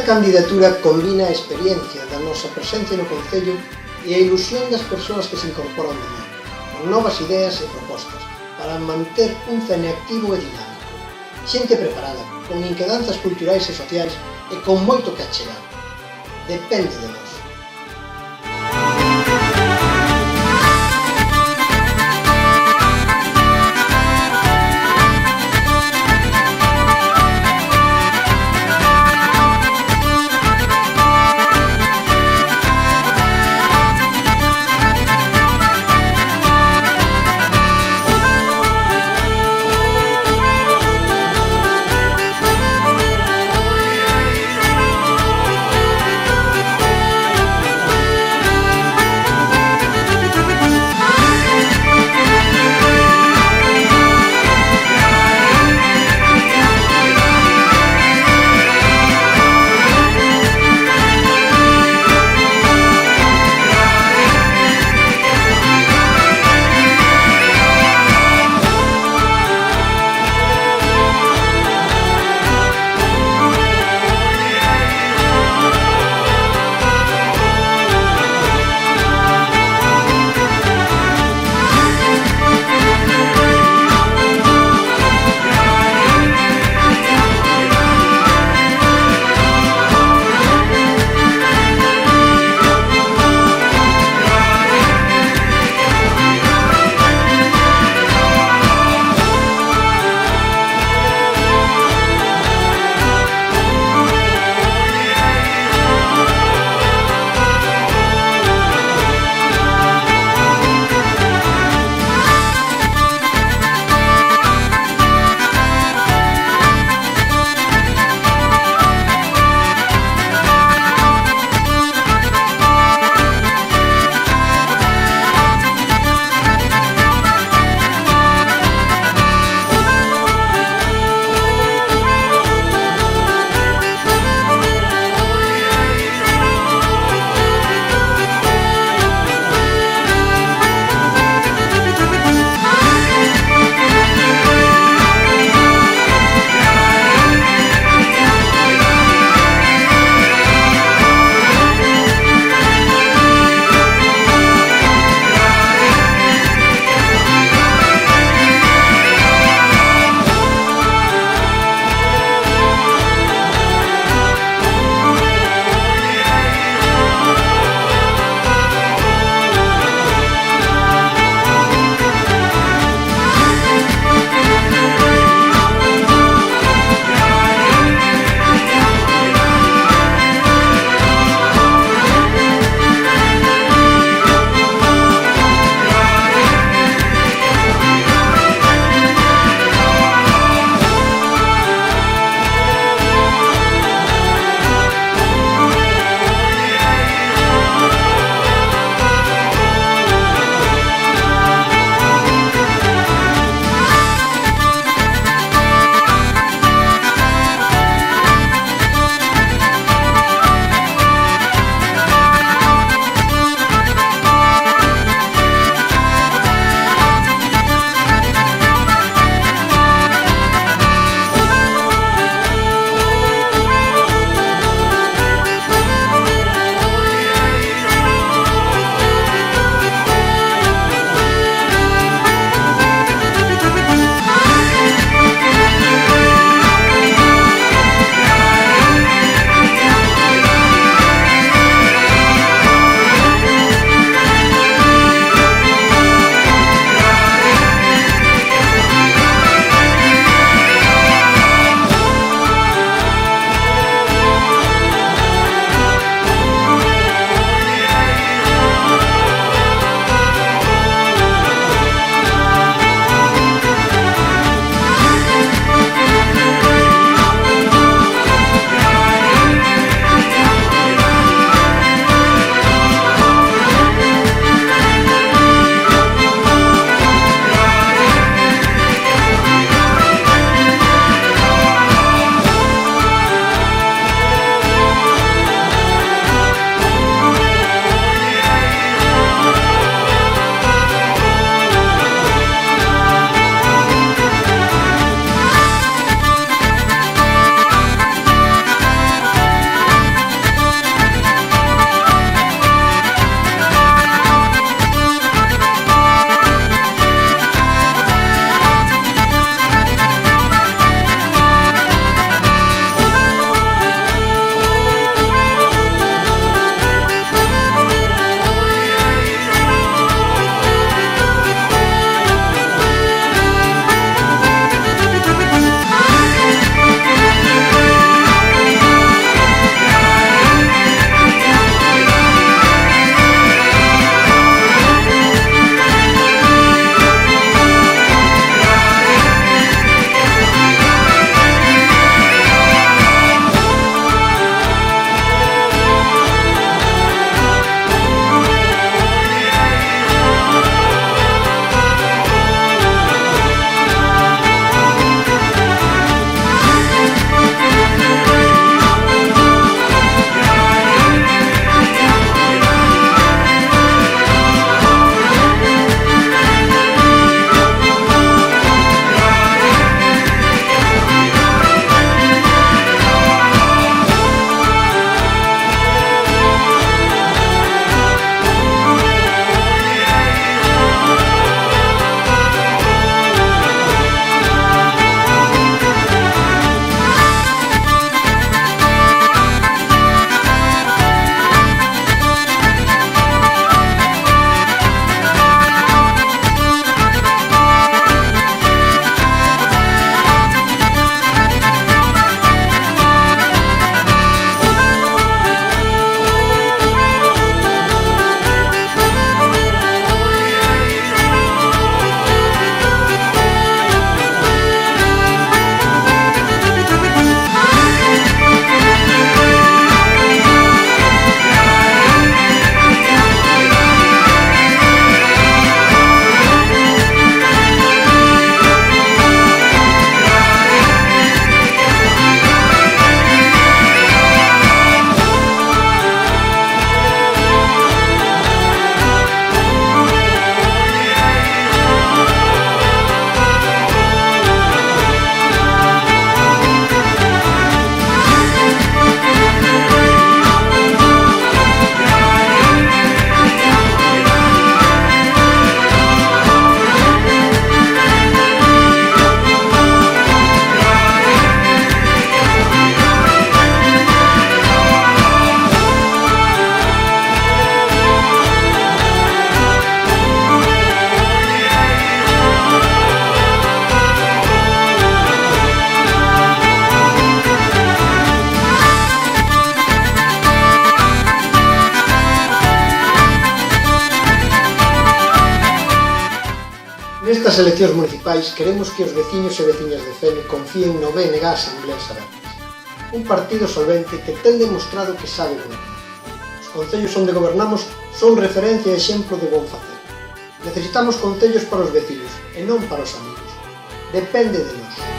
candidatura combina a experiencia da nosa presencia no Concello e a ilusión das persoas que se incorporan de novo, con novas ideas e propostas, para manter un CENE activo e dinámico. Xente preparada, con inquedanzas culturais e sociais e con moito que achegar. Depende de nós. Nestas eleccións municipais queremos que os veciños e veciñas de Fene confíen no BNG Asambleas Abertas. Un partido solvente que ten demostrado que sabe gobernar. Os concellos onde gobernamos son referencia e exemplo de bon facer. Necesitamos concellos para os veciños e non para os amigos. Depende de nós.